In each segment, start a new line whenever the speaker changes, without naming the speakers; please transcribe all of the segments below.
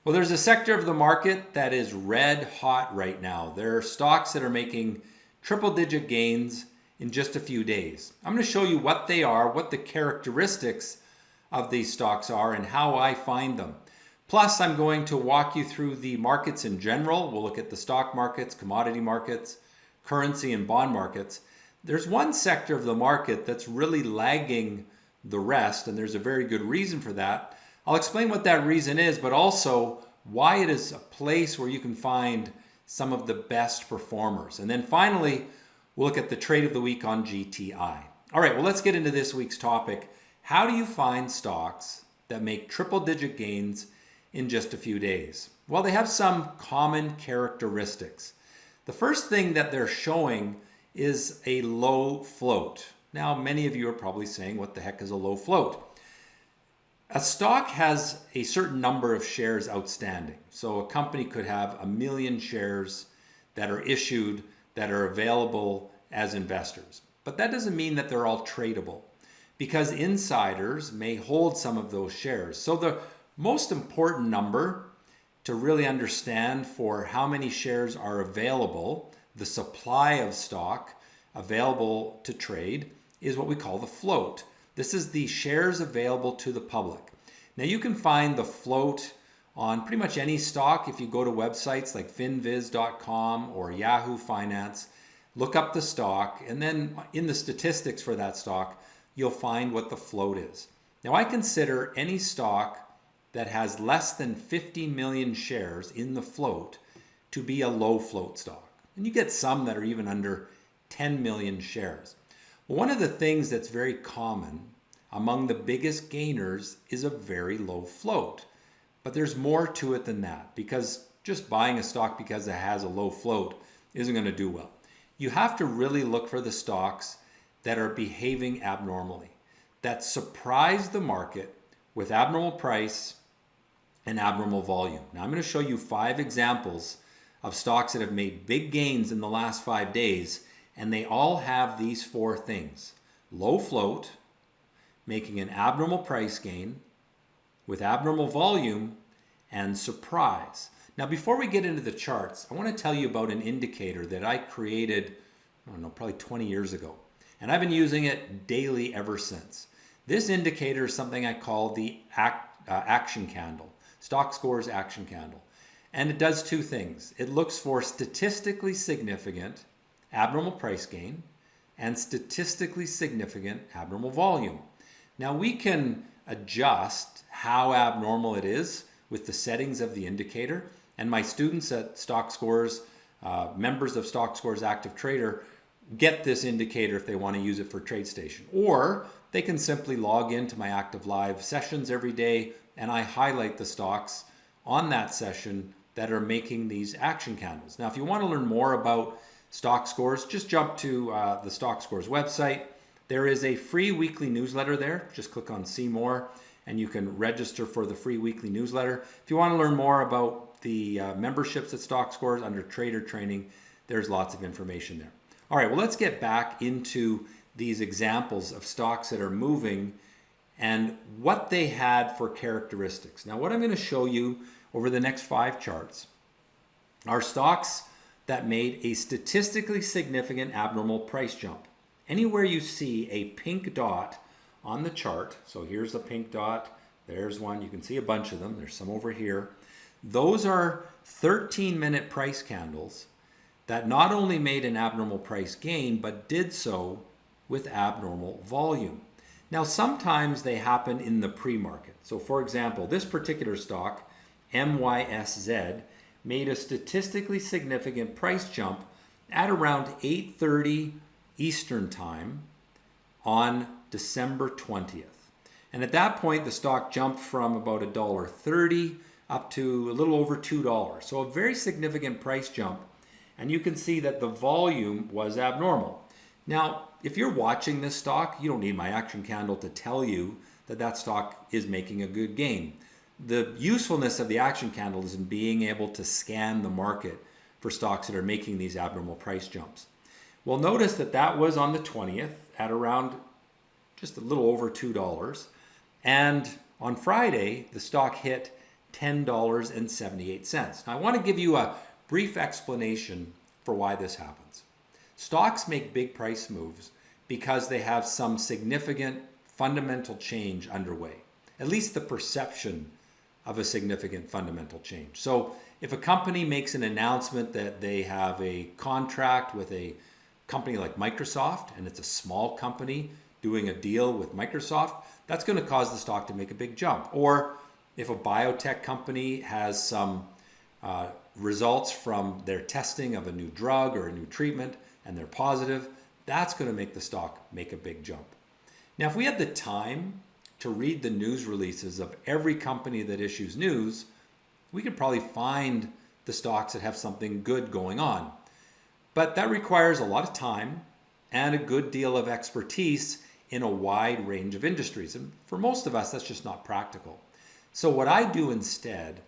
Well, there's a sector of the market that is red hot right now. There are stocks that are making triple digit gains in just a few days. I'm going to show you what they are, what the characteristics of these stocks are, and how I find them. Plus, I'm going to walk you through the markets in general. We'll look at the stock markets, commodity markets, currency, and bond markets. There's one sector of the market that's really lagging the rest, and there's a very good reason for that. I'll explain what that reason is, but also why it is a place where you can find some of the best performers. And then finally, we'll look at the trade of the week on GTI. All right, well, let's get into this week's topic. How do you find stocks that make triple-digit gains in just a few days? Well, they have some common characteristics. The first thing that they're showing is a low float. Now, many of you are probably saying, what the heck is a low float? A stock has a certain number of shares outstanding. So a company could have 1 million shares that are issued that are available as investors. But that doesn't mean that they're all tradable, because insiders may hold some of those shares. So the most important number to really understand for how many shares are available, the supply of stock available to trade, is what we call the float. This is the shares available to the public. Now you can find the float on pretty much any stock if you go to websites like finviz.com or Yahoo Finance, look up the stock, and then in the statistics for that stock, you'll find what the float is. Now I consider any stock that has less than 50 million shares in the float to be a low float stock. And you get some that are even under 10 million shares. One of the things that's very common among the biggest gainers is a very low float. But there's more to it than that, because just buying a stock because it has a low float isn't going to do well. You have to really look for the stocks that are behaving abnormally, that surprise the market with abnormal price and abnormal volume. Now I'm going to show you 5 examples of stocks that have made big gains in the last 5 days, and they all have these 4 things: low float, making an abnormal price gain with abnormal volume, and surprise. Now, before we get into the charts, I want to tell you about an indicator that I created, I don't know, probably 20 years ago. And I've been using it daily ever since. This indicator is something I call the action candle, Stockscores action candle. And it does 2 things. It looks for statistically significant abnormal price gain and statistically significant abnormal volume. Now we can adjust how abnormal it is with the settings of the indicator, and my students at Stockscores, members of Stockscores Active Trader, get this indicator if they want to use it for TradeStation. Or they can simply log into my active live sessions every day, and I highlight the stocks on that session that are making these action candles. Now, if you want to learn more about Stockscores, just jump to the Stockscores website. There is a free weekly newsletter there. Just click on See More, and you can register for the free weekly newsletter. If you want to learn more about the memberships at Stockscores under Trader Training, there's lots of information there. All right, well, let's get back into these examples of stocks that are moving and what they had for characteristics. Now, what I'm going to show you over the next 5 charts are stocks that made a statistically significant abnormal price jump. Anywhere you see a pink dot on the chart, so here's the pink dot, there's one, you can see a bunch of them, there's some over here. Those are 13-minute price candles that not only made an abnormal price gain, but did so with abnormal volume. Now, sometimes they happen in the pre-market. So for example, this particular stock, MYSZ, made a statistically significant price jump at around 8:30 Eastern Time on December 20th. And at that point, the stock jumped from about $1.30 up to a little over $2. So a very significant price jump. And you can see that the volume was abnormal. Now, if you're watching this stock, you don't need my action candle to tell you that that stock is making a good gain. The usefulness of the action candle is in being able to scan the market for stocks that are making these abnormal price jumps. Well, notice that that was on the 20th at around just a little over $2. And on Friday, the stock hit $10.78. Now, I want to give you a brief explanation for why this happens. Stocks make big price moves because they have some significant fundamental change underway, at least the perception of a significant fundamental change. So if a company makes an announcement that they have a contract with a company like Microsoft, and it's a small company doing a deal with Microsoft, that's going to cause the stock to make a big jump. Or if a biotech company has some results from their testing of a new drug or a new treatment and they're positive, that's going to make the stock make a big jump. Now, if we had the time to read the news releases of every company that issues news, we could probably find the stocks that have something good going on. But that requires a lot of time and a good deal of expertise in a wide range of industries. And for most of us, that's just not practical. So what I do instead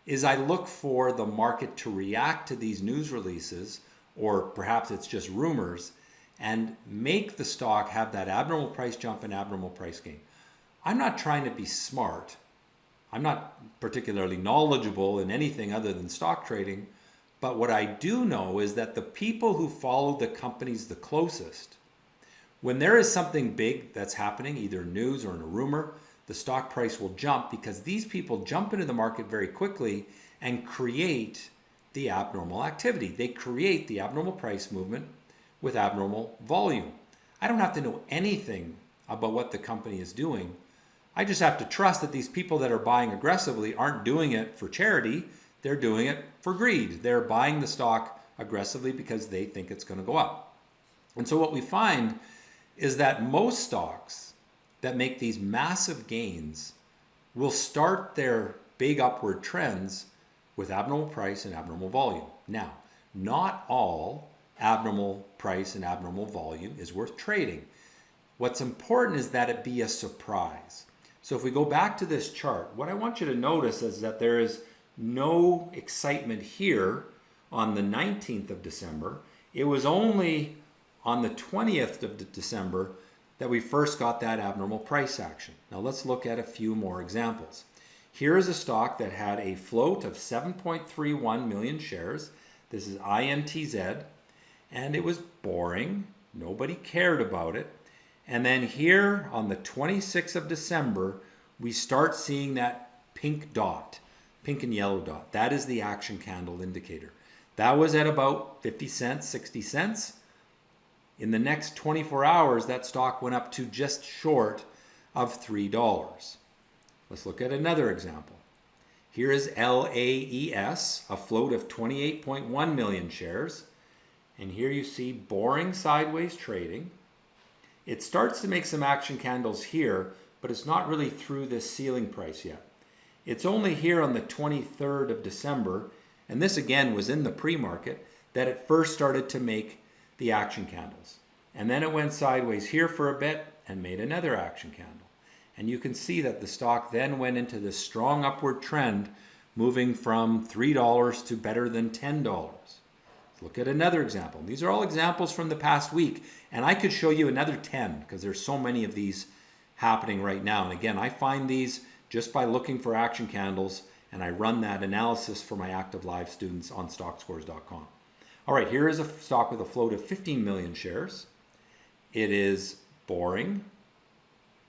is I look for the market to react to these news releases, or perhaps it's just rumors, and make the stock have that abnormal price jump and abnormal price gain. I'm not trying to be smart. I'm not particularly knowledgeable in anything other than stock trading. But what I do know is that the people who follow the companies the closest, when there is something big that's happening, either news or in a rumor, the stock price will jump because these people jump into the market very quickly and create the abnormal activity. They create the abnormal price movement with abnormal volume. I don't have to know anything about what the company is doing. I just have to trust that these people that are buying aggressively aren't doing it for charity. They're doing it for greed. They're buying the stock aggressively because they think it's going to go up. And so what we find is that most stocks that make these massive gains will start their big upward trends with abnormal price and abnormal volume. Now, not all abnormal price and abnormal volume is worth trading. What's important is that it be a surprise. So if we go back to this chart, what I want you to notice is that there is no excitement here on the 19th of December. It was only on the 20th of December that we first got that abnormal price action. Now let's look at a few more examples. Here is a stock that had a float of 7.31 million shares. This is INTZ, and it was boring. Nobody cared about it. And then here on the 26th of December, we start seeing that pink dot, pink and yellow dot. That is the action candle indicator. That was at about 50 cents, 60 cents. In the next 24 hours, that stock went up to just short of $3. Let's look at another example. Here is LAES, a float of 28.1 million shares. And here you see boring sideways trading. It starts to make some action candles here, but it's not really through this ceiling price yet. It's only here on the 23rd of December, and this again was in the pre-market, that it first started to make the action candles. And then it went sideways here for a bit and made another action candle. And you can see that the stock then went into this strong upward trend, moving from $3 to better than $10. Let's look at another example. These are all examples from the past week, and I could show you another 10 because there's so many of these happening right now. And again, I find these just by looking for action candles, and I run that analysis for my active live students on Stockscores.com. All right, here is a stock with a float of 15 million shares. It is boring.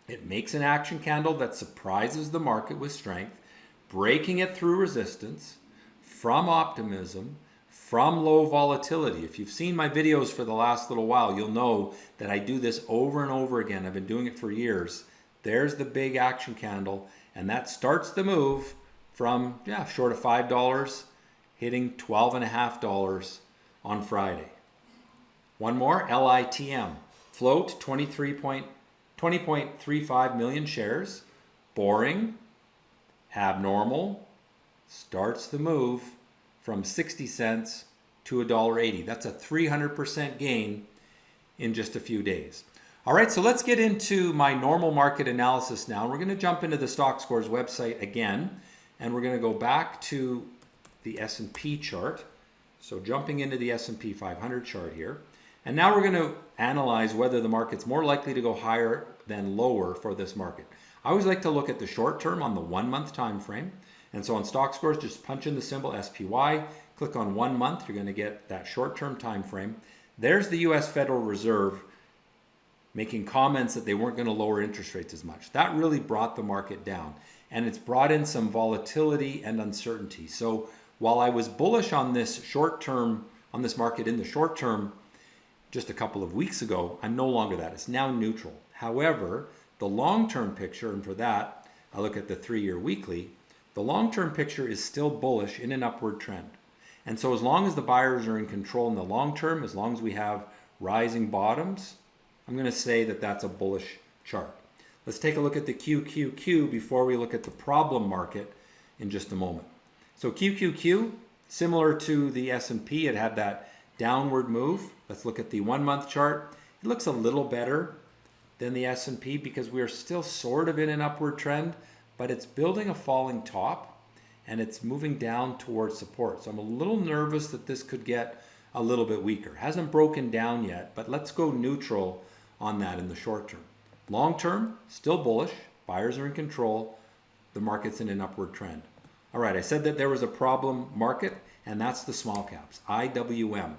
It makes an action candle that surprises the market with strength, breaking it through resistance, from optimism, from low volatility. If you've seen my videos for the last little while, you'll know that I do this over and over again. I've been doing it for years. There's the big action candle, and that starts the move from short of $5, hitting $12.50 on Friday. One more, LITM. Float 20.35 million shares. Boring, abnormal, starts the move from 60 cents to $1.80. That's a 300% gain in just a few days. All right, so let's get into my normal market analysis now. We're going to jump into the Stockscores website again, and we're going to go back to the S&P chart. So jumping into the S&P 500 chart here. And now we're going to analyze whether the market's more likely to go higher than lower for this market. I always like to look at the short term on the 1 month time frame, And so on Stockscores, just punch in the symbol SPY, click on 1 month, you're going to get that short-term time frame. There's the US Federal Reserve making comments that they weren't going to lower interest rates as much. That really brought the market down, and it's brought in some volatility and uncertainty. So while I was bullish on this market in the short term just a couple of weeks ago, I'm no longer that. It's now neutral. However, the long-term picture, and for that, I look at the 3-year weekly, the long-term picture is still bullish in an upward trend. And so as long as the buyers are in control in the long term, as long as we have rising bottoms, I'm going to say that that's a bullish chart. Let's take a look at the QQQ before we look at the problem market in just a moment. So QQQ, similar to the S&P, it had that downward move. Let's look at the 1 month chart. It looks a little better than the S&P because we are still sort of in an upward trend, but it's building a falling top and it's moving down towards support. So I'm a little nervous that this could get a little bit weaker. Hasn't broken down yet, but let's go neutral on that in the short term. Long term, still bullish. Buyers are in control. The market's in an upward trend. All right, I said that there was a problem market, and that's the small caps, IWM.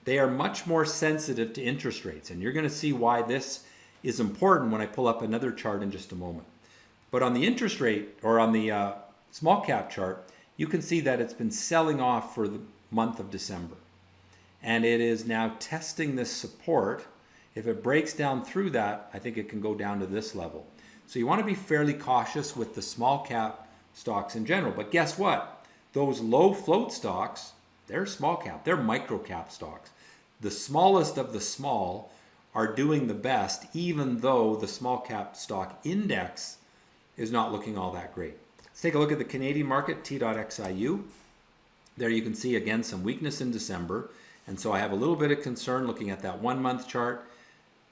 They are much more sensitive to interest rates, and you're going to see why this is important when I pull up another chart in just a moment. But on the interest rate, or on the small cap chart, you can see that it's been selling off for the month of December. And it is now testing this support. If it breaks down through that, I think it can go down to this level. So you want to be fairly cautious with the small cap stocks in general. But guess what? Those low float stocks, they're small cap, they're micro cap stocks. The smallest of the small are doing the best, even though the small cap stock index is not looking all that great. Let's take a look at the Canadian market, T.XIU. There you can see again some weakness in December. And so I have a little bit of concern looking at that 1 month chart.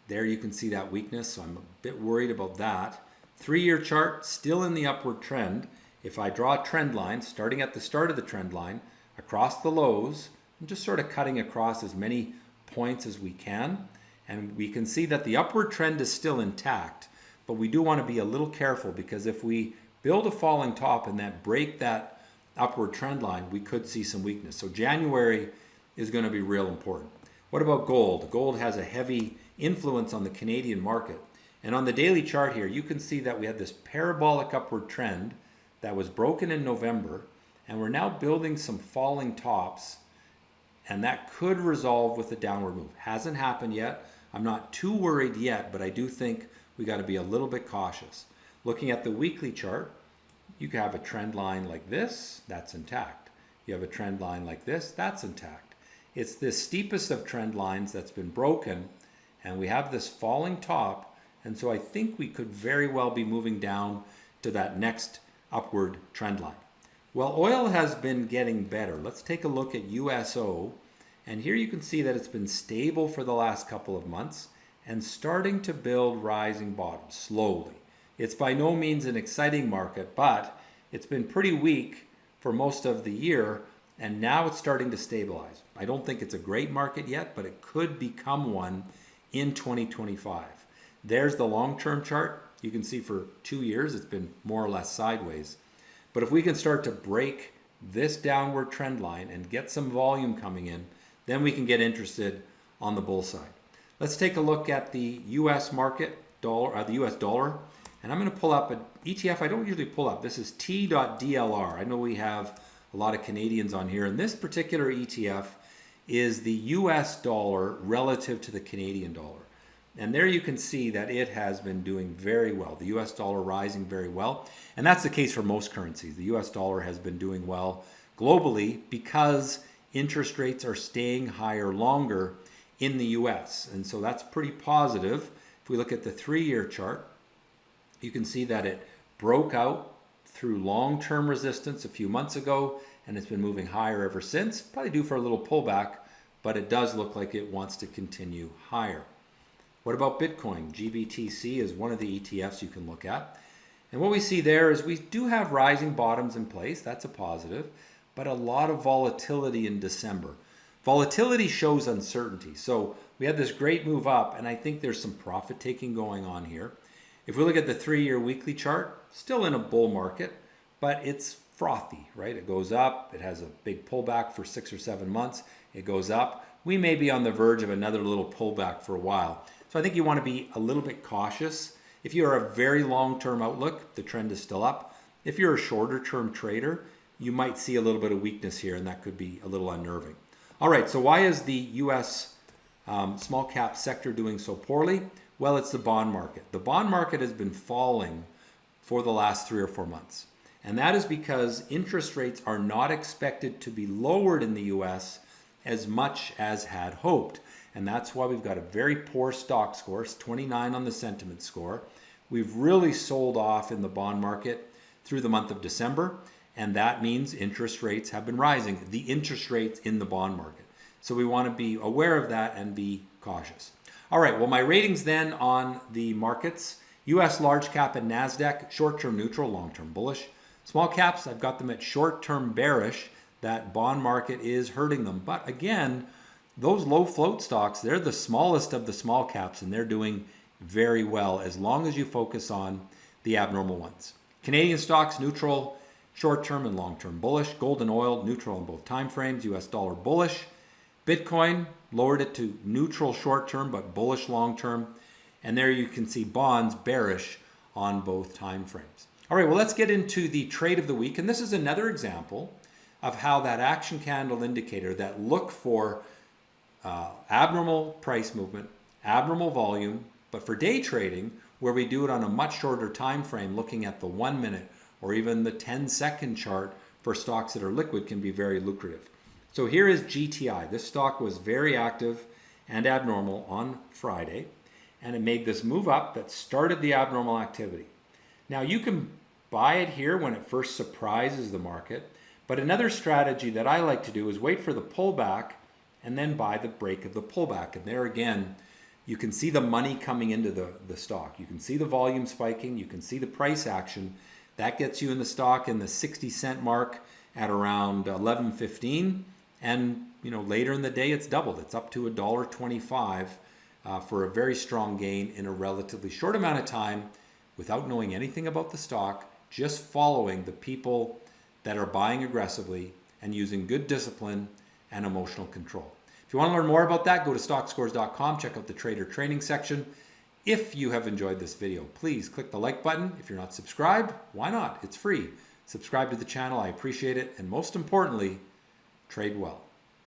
There you can see that weakness, so I'm a bit worried about that. 3-year chart, still in the upward trend. If I draw a trend line, starting at the start of the trend line, across the lows, I'm just sort of cutting across as many points as we can. And we can see that the upward trend is still intact, but we do want to be a little careful because if we build a falling top and then break that upward trend line, we could see some weakness. So January is going to be real important. What about gold? Gold has a heavy influence on the Canadian market. And on the daily chart here, you can see that we had this parabolic upward trend that was broken in November, and we're now building some falling tops, and that could resolve with a downward move. Hasn't happened yet. I'm not too worried yet, but I do think we got to be a little bit cautious. Looking at the weekly chart, you have a trend line like this, that's intact. You have a trend line like this, that's intact. It's this steepest of trend lines that's been broken, and we have this falling top, and so I think we could very well be moving down to that next upward trend line. Well, oil has been getting better. Let's take a look at USO, and here you can see that it's been stable for the last couple of months and starting to build rising bottoms slowly. It's by no means an exciting market, but it's been pretty weak for most of the year, and now it's starting to stabilize. I don't think it's a great market yet, but it could become one in 2025. There's the long-term chart. You can see for 2 years it's been more or less sideways. But if we can start to break this downward trend line and get some volume coming in, then we can get interested on the bull side. Let's take a look at the US market, the US dollar. And I'm going to pull up an ETF I don't usually pull up. This is T.DLR. I know we have a lot of Canadians on here, and this particular ETF is the US dollar relative to the Canadian dollar. And there you can see that it has been doing very well. The US dollar rising very well. And that's the case for most currencies. The US dollar has been doing well globally because interest rates are staying higher longer in the US. And so that's pretty positive. If we look at the 3-year chart, you can see that it broke out through long-term resistance a few months ago, and it's been moving higher ever since. Probably due for a little pullback, but it does look like it wants to continue higher. What about Bitcoin? GBTC is one of the ETFs you can look at. And what we see there is we do have rising bottoms in place. That's a positive, but a lot of volatility in December. Volatility shows uncertainty. So we had this great move up, and I think there's some profit taking going on here. If we look at the 3-year weekly chart, still in a bull market, but it's frothy, right? It goes up, it has a big pullback for 6 or 7 months, it goes up. We may be on the verge of another little pullback for a while. So I think you want to be a little bit cautious. If you're a very long-term outlook, the trend is still up. If you're a shorter-term trader, you might see a little bit of weakness here, and that could be a little unnerving. All right, so why is the U.S. Small cap sector doing so poorly? Well, it's the bond market. The bond market has been falling for the last 3 or 4 months. And that is because interest rates are not expected to be lowered in the U.S. as much as had hoped. And that's why we've got a very poor stock score, 29 on the sentiment score. We've really sold off in the bond market through the month of December, and that means interest rates have been rising, the interest rates in the bond market. So we want to be aware of that and be cautious. All right, well, my ratings then on the markets, US large cap and NASDAQ, short-term neutral, long-term bullish. Small caps, I've got them at short-term bearish. That bond market is hurting them. But again, those low float stocks, they're the smallest of the small caps, and they're doing very well as long as you focus on the abnormal ones. Canadian stocks, neutral, short-term and long-term bullish. Gold and oil, neutral on both time frames. US dollar bullish. Bitcoin, lowered it to neutral short-term but bullish long-term. And there you can see bonds bearish on both time frames. All right, well, let's get into the trade of the week. And this is another example of how that action candle indicator that look for abnormal price movement, abnormal volume, but for day trading, where we do it on a much shorter time frame, looking at the 1 minute or even the 10-second chart for stocks that are liquid, can be very lucrative. So here is GTI. This stock was very active and abnormal on Friday, and it made this move up that started the abnormal activity. Now you can buy it here when it first surprises the market, but another strategy that I like to do is wait for the pullback and then buy the break of the pullback. And there again, you can see the money coming into the stock. You can see the volume spiking. You can see the price action. That gets you in the stock in the 60-cent mark at around 11.15. And later in the day, it's doubled. It's up to $1.25 for a very strong gain in a relatively short amount of time without knowing anything about the stock, just following the people that are buying aggressively and using good discipline and emotional control. If you want to learn more about that, go to Stockscores.com, check out the trader training section. If you have enjoyed this video, please click the like button. If you're not subscribed, why not? It's free. Subscribe to the channel. I appreciate it. And most importantly, trade well.